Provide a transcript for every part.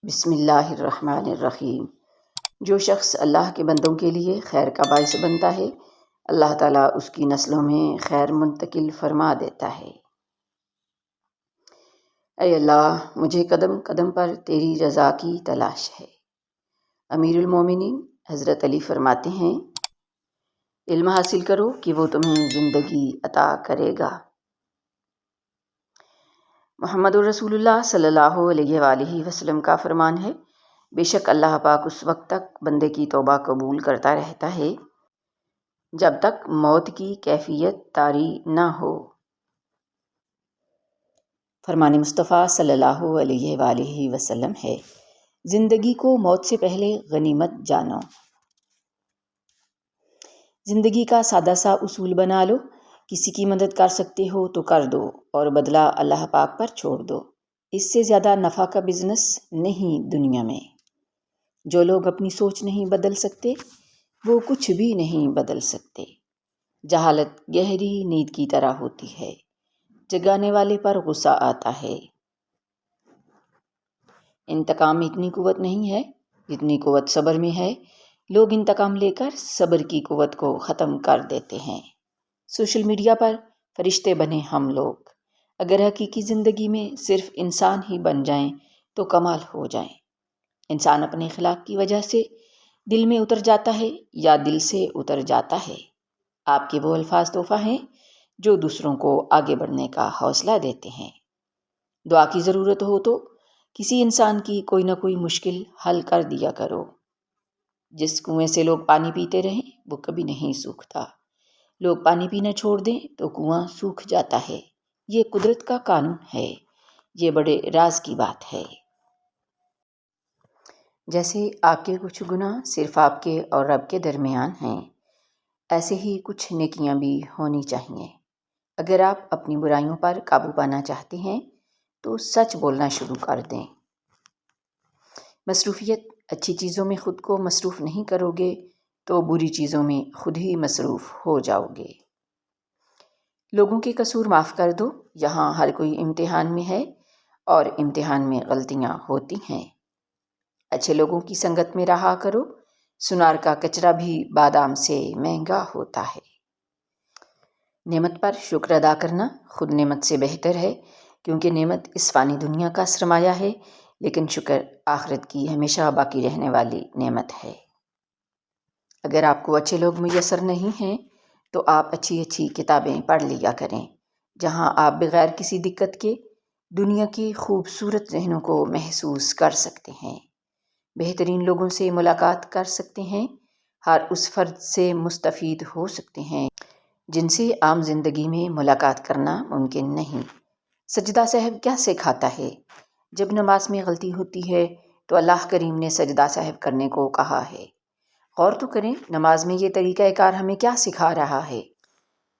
بسم اللہ الرحمن الرحیم۔ جو شخص اللہ کے بندوں کے لیے خیر کا باعث بنتا ہے، اللہ تعالیٰ اس کی نسلوں میں خیر منتقل فرما دیتا ہے۔ اے اللہ، مجھے قدم قدم پر تیری رضا کی تلاش ہے۔ امیر المومنین حضرت علی فرماتے ہیں، علم حاصل کرو کہ وہ تمہیں زندگی عطا کرے گا۔ محمد رسول اللہ صلی اللہ علیہ وآلہ وسلم کا فرمان ہے، بے شک اللہ پاک اس وقت تک بندے کی توبہ قبول کرتا رہتا ہے جب تک موت کی کیفیت طاری نہ ہو۔ فرمان مصطفیٰ صلی اللہ علیہ وآلہ وسلم ہے، زندگی کو موت سے پہلے غنیمت جانو۔ زندگی کا سادہ سا اصول بنا لو، کسی کی مدد کر سکتے ہو تو کر دو اور بدلہ اللہ پاک پر چھوڑ دو۔ اس سے زیادہ نفع کا بزنس نہیں دنیا میں۔ جو لوگ اپنی سوچ نہیں بدل سکتے، وہ کچھ بھی نہیں بدل سکتے۔ جہالت گہری نیند کی طرح ہوتی ہے، جگانے والے پر غصہ آتا ہے۔ انتقام میں اتنی قوت نہیں ہے جتنی قوت صبر میں ہے۔ لوگ انتقام لے کر صبر کی قوت کو ختم کر دیتے ہیں۔ سوشل میڈیا پر فرشتے بنے ہم لوگ، اگر حقیقی زندگی میں صرف انسان ہی بن جائیں تو کمال ہو جائیں۔ انسان اپنے اخلاق کی وجہ سے دل میں اتر جاتا ہے یا دل سے اتر جاتا ہے۔ آپ کے وہ الفاظ تحفہ ہیں جو دوسروں کو آگے بڑھنے کا حوصلہ دیتے ہیں۔ دعا کی ضرورت ہو تو کسی انسان کی کوئی نہ کوئی مشکل حل کر دیا کرو۔ جس کنویں سے لوگ پانی پیتے رہیں وہ کبھی نہیں سوکھتا۔ لوگ پانی پینا چھوڑ دیں تو کنواں سوکھ جاتا ہے۔ یہ قدرت کا قانون ہے، یہ بڑے راز کی بات ہے۔ جیسے آپ کے کچھ گناہ صرف آپ کے اور رب کے درمیان ہیں، ایسے ہی کچھ نیکیاں بھی ہونی چاہیے۔ اگر آپ اپنی برائیوں پر قابو پانا چاہتے ہیں تو سچ بولنا شروع کر دیں۔ مصروفیت، اچھی چیزوں میں خود کو مصروف نہیں کرو گے تو بری چیزوں میں خود ہی مصروف ہو جاؤ گے۔ لوگوں کے قصور معاف کر دو، یہاں ہر کوئی امتحان میں ہے اور امتحان میں غلطیاں ہوتی ہیں۔ اچھے لوگوں کی سنگت میں رہا کرو، سنار کا کچرا بھی بادام سے مہنگا ہوتا ہے۔ نعمت پر شکر ادا کرنا خود نعمت سے بہتر ہے، کیونکہ نعمت اس فانی دنیا کا سرمایہ ہے، لیکن شکر آخرت کی ہمیشہ باقی رہنے والی نعمت ہے۔ اگر آپ کو اچھے لوگ میسر نہیں ہیں تو آپ اچھی اچھی کتابیں پڑھ لیا کریں، جہاں آپ بغیر کسی دقت کے دنیا کی خوبصورت ذہنوں کو محسوس کر سکتے ہیں۔ بہترین لوگوں سے ملاقات کر سکتے ہیں، ہر اس فرد سے مستفید ہو سکتے ہیں جن سے عام زندگی میں ملاقات کرنا ممکن نہیں۔ سجدہ صاحب کیا سکھاتا ہے؟ جب نماز میں غلطی ہوتی ہے تو اللہ کریم نے سجدہ صاحب کرنے کو کہا ہے۔ غور تو کریں، نماز میں یہ طریقہ کار ہمیں کیا سکھا رہا ہے؟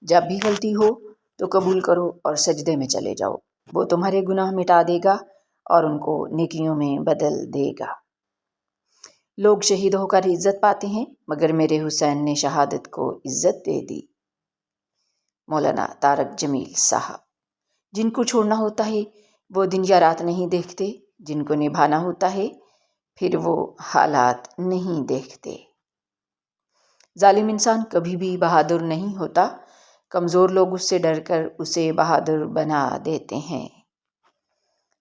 جب بھی غلطی ہو تو قبول کرو اور سجدے میں چلے جاؤ، وہ تمہارے گناہ مٹا دے گا اور ان کو نیکیوں میں بدل دے گا۔ لوگ شہید ہو کر عزت پاتے ہیں، مگر میرے حسین نے شہادت کو عزت دے دی۔ مولانا طارق جمیل صاحب۔ جن کو چھوڑنا ہوتا ہے وہ دن یا رات نہیں دیکھتے، جن کو نبھانا ہوتا ہے پھر وہ حالات نہیں دیکھتے۔ ظالم انسان کبھی بھی بہادر نہیں ہوتا، کمزور لوگ اس سے ڈر کر اسے بہادر بنا دیتے ہیں۔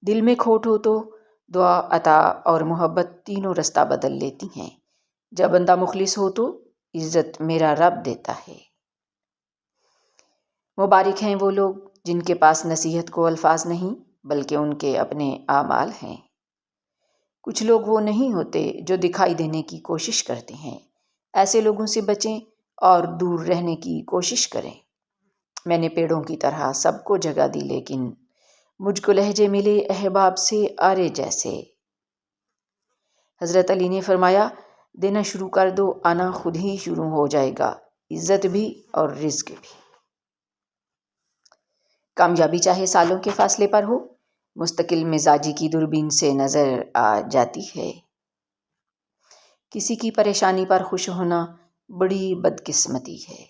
دل میں کھوٹ ہو تو دعا، عطا اور محبت تینوں رستہ بدل لیتی ہیں۔ جب بندہ مخلص ہو تو عزت میرا رب دیتا ہے۔ مبارک ہیں وہ لوگ جن کے پاس نصیحت کو الفاظ نہیں بلکہ ان کے اپنے اعمال ہیں۔ کچھ لوگ وہ نہیں ہوتے جو دکھائی دینے کی کوشش کرتے ہیں، ایسے لوگوں سے بچیں اور دور رہنے کی کوشش کریں۔ میں نے پیڑوں کی طرح سب کو جگہ دی، لیکن مجھ کو لہجے ملے احباب سے آرے جیسے۔ حضرت علی نے فرمایا، دینا شروع کر دو، آنا خود ہی شروع ہو جائے گا، عزت بھی اور رزق بھی۔ کامیابی چاہے سالوں کے فاصلے پر ہو، مستقل مزاجی کی دوربین سے نظر آ جاتی ہے۔ کسی کی پریشانی پر خوش ہونا بڑی بدقسمتی ہے۔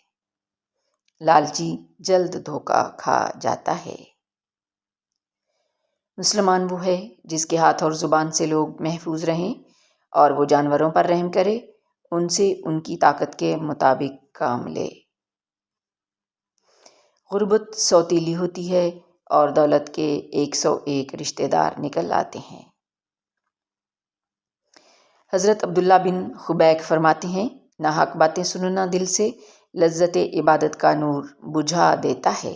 لالچی جلد دھوکہ کھا جاتا ہے۔ مسلمان وہ ہے جس کے ہاتھ اور زبان سے لوگ محفوظ رہیں اور وہ جانوروں پر رحم کرے، ان سے ان کی طاقت کے مطابق کام لے۔ غربت سوتیلی ہوتی ہے اور دولت کے 101 رشتہ دار نکل آتے ہیں۔ حضرت عبداللہ بن خبیک فرماتے ہیں، ناحق باتیں سننا دل سے لذت عبادت کا نور بجھا دیتا ہے۔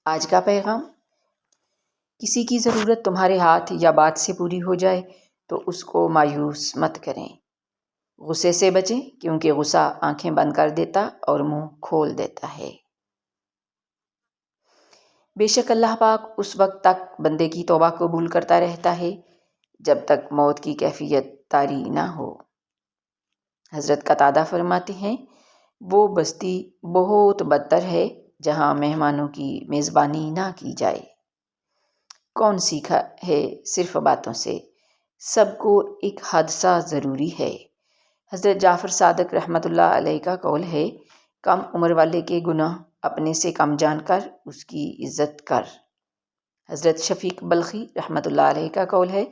آج کا پیغام: کسی کی ضرورت تمہارے ہاتھ یا بات سے پوری ہو جائے تو اس کو مایوس مت کریں۔ غصے سے بچیں کیونکہ غصہ آنکھیں بند کر دیتا اور منہ کھول دیتا ہے۔ بے شک اللہ پاک اس وقت تک بندے کی توبہ قبول کرتا رہتا ہے جب تک موت کی کیفیت طاری نہ ہو۔ حضرت قتادہ فرماتے ہیں، وہ بستی بہت بدتر ہے جہاں مہمانوں کی میزبانی نہ کی جائے۔ کون سیکھا ہے صرف باتوں سے، سب کو ایک حادثہ ضروری ہے۔ حضرت جعفر صادق رحمۃ اللہ علیہ کا قول ہے، کم عمر والے کے گناہ اپنے سے کم جان کر اس کی عزت کر۔ حضرت شفیق بلخی رحمۃ اللہ علیہ کا قول ہے،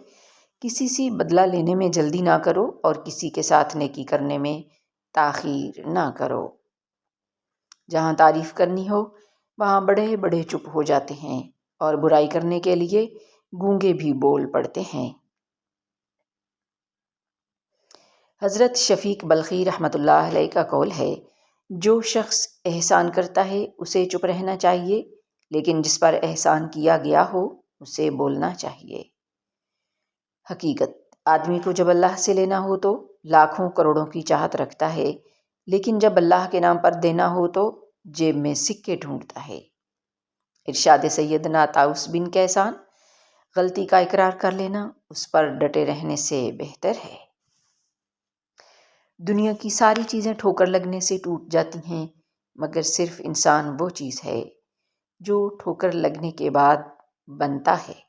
کسی سے بدلہ لینے میں جلدی نہ کرو اور کسی کے ساتھ نیکی کرنے میں تاخیر نہ کرو۔ جہاں تعریف کرنی ہو وہاں بڑے بڑے چپ ہو جاتے ہیں اور برائی کرنے کے لیے گونگے بھی بول پڑتے ہیں۔ حضرت شفیق بلخی رحمۃ اللہ علیہ کا قول ہے، جو شخص احسان کرتا ہے اسے چپ رہنا چاہیے، لیکن جس پر احسان کیا گیا ہو اسے بولنا چاہیے۔ حقیقت: آدمی کو جب اللہ سے لینا ہو تو لاکھوں کروڑوں کی چاہت رکھتا ہے، لیکن جب اللہ کے نام پر دینا ہو تو جیب میں سکے ڈھونڈتا ہے۔ ارشاد سیدنا طاؤس بن کیسان، غلطی کا اقرار کر لینا اس پر ڈٹے رہنے سے بہتر ہے۔ دنیا کی ساری چیزیں ٹھوکر لگنے سے ٹوٹ جاتی ہیں مگر صرف انسان وہ چیز ہے جو ٹھوکر لگنے کے بعد بنتا ہے۔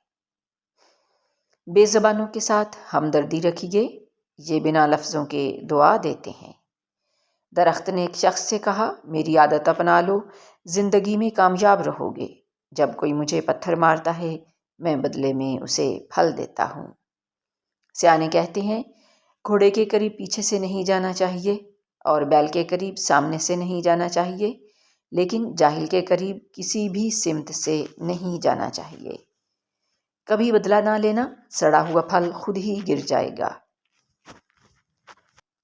بے زبانوں کے ساتھ ہمدردی رکھیے، یہ بنا لفظوں کے دعا دیتے ہیں۔ درخت نے ایک شخص سے کہا، میری عادت اپنا لو، زندگی میں کامیاب رہو گے۔ جب کوئی مجھے پتھر مارتا ہے میں بدلے میں اسے پھل دیتا ہوں۔ سیانے کہتے ہیں، گھوڑے کے قریب پیچھے سے نہیں جانا چاہیے اور بیل کے قریب سامنے سے نہیں جانا چاہیے، لیکن جاہل کے قریب کسی بھی سمت سے نہیں جانا چاہیے۔ کبھی بدلہ نہ لینا، سڑا ہوا پھل خود ہی گر جائے گا۔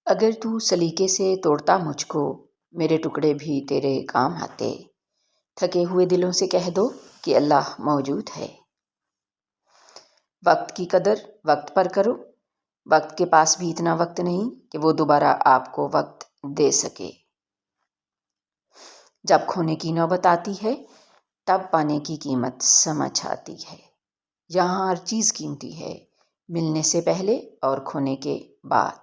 اگر تو سلیقے سے توڑتا مجھ کو، میرے ٹکڑے بھی تیرے کام آتے۔ تھکے ہوئے دلوں سے کہہ دو کہ اللہ موجود ہے۔ وقت کی قدر وقت پر کرو، وقت کے پاس بھی اتنا وقت نہیں کہ وہ دوبارہ آپ کو وقت دے سکے۔ جب کھونے کی نوبت آتی ہے تب پانے کی قیمت سمجھ آتی ہے۔ یہاں ہر چیز قیمتی ہے، ملنے سے پہلے اور کھونے کے بعد۔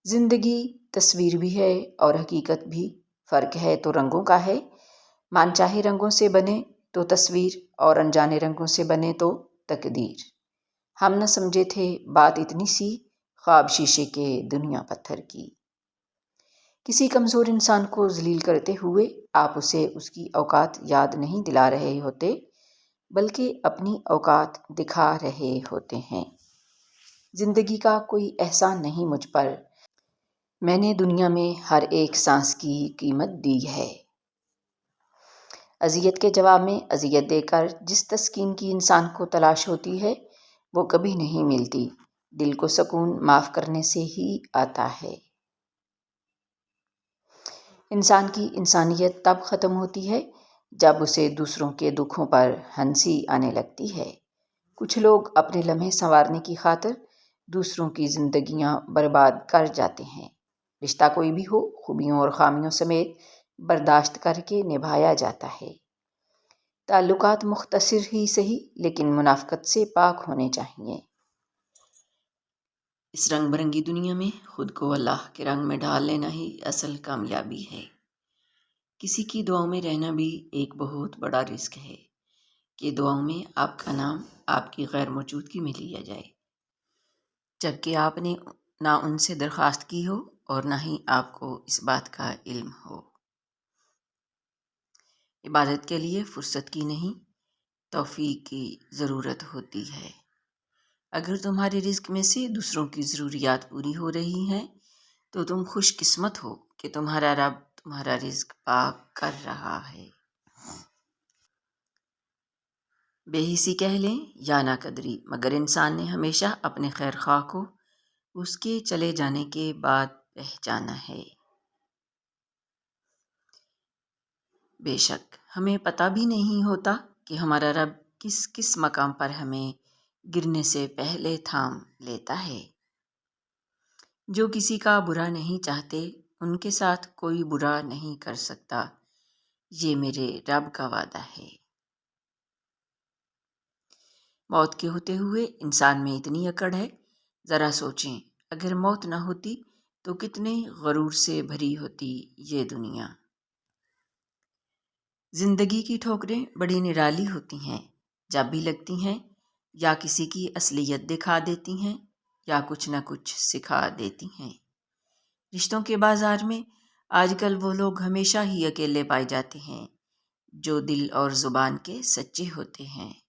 زندگی تصویر بھی ہے اور حقیقت بھی، فرق ہے تو رنگوں کا ہے۔ من چاہے رنگوں سے بنے تو تصویر اور انجانے رنگوں سے بنے تو تقدیر۔ ہم نہ سمجھے تھے بات اتنی سی، خواب شیشے کے دنیا پتھر کی۔ کسی کمزور انسان کو ذلیل کرتے ہوئے آپ اسے اس کی اوقات یاد نہیں دلا رہے ہوتے بلکہ اپنی اوقات دکھا رہے ہوتے ہیں۔ زندگی کا کوئی احسان نہیں مجھ پر، میں نے دنیا میں ہر ایک سانس کی قیمت دی ہے۔ اذیت کے جواب میں اذیت دے کر جس تسکین کی انسان کو تلاش ہوتی ہے وہ کبھی نہیں ملتی۔ دل کو سکون معاف کرنے سے ہی آتا ہے۔ انسان کی انسانیت تب ختم ہوتی ہے جب اسے دوسروں کے دکھوں پر ہنسی آنے لگتی ہے۔ کچھ لوگ اپنے لمحے سنوارنے کی خاطر دوسروں کی زندگیاں برباد کر جاتے ہیں۔ رشتہ کوئی بھی ہو، خوبیوں اور خامیوں سمیت برداشت کر کے نبھایا جاتا ہے۔ تعلقات مختصر ہی سہی لیکن منافقت سے پاک ہونے چاہیے۔ اس رنگ برنگی دنیا میں خود کو اللہ کے رنگ میں ڈھال لینا ہی اصل کامیابی ہے۔ کسی کی دعاؤں میں رہنا بھی ایک بہت بڑا رزق ہے کہ دعاؤں میں آپ کا نام آپ کی غیر موجودگی میں لیا جائے، جبکہ آپ نے نہ ان سے درخواست کی ہو اور نہ ہی آپ کو اس بات کا علم ہو۔ عبادت کے لیے فرصت کی نہیں، توفیق کی ضرورت ہوتی ہے۔ اگر تمہارے رزق میں سے دوسروں کی ضروریات پوری ہو رہی ہیں تو تم خوش قسمت ہو کہ تمہارا رب تمہارا رزق پاک کر رہا ہے۔ بے حسی کہہ لیں یا نہ قدری، مگر انسان نے ہمیشہ اپنے خیر خواہ کو اس کے چلے جانے کے بعد پہچانا ہے۔ بے شک ہمیں پتہ بھی نہیں ہوتا کہ ہمارا رب کس کس مقام پر ہمیں گرنے سے پہلے تھام لیتا ہے۔ جو کسی کا برا نہیں چاہتے ان کے ساتھ کوئی برا نہیں کر سکتا، یہ میرے رب کا وعدہ ہے۔ موت کے ہوتے ہوئے انسان میں اتنی اکڑ ہے، ذرا سوچیں اگر موت نہ ہوتی تو کتنے غرور سے بھری ہوتی یہ دنیا۔ زندگی کی ٹھوکریں بڑی نرالی ہوتی ہیں، جب بھی لگتی ہیں یا کسی کی اصلیت دکھا دیتی ہیں یا کچھ نہ کچھ سکھا دیتی ہیں۔ رشتوں کے بازار میں آج کل وہ لوگ ہمیشہ ہی اکیلے پائے جاتے ہیں جو دل اور زبان کے سچے ہوتے ہیں۔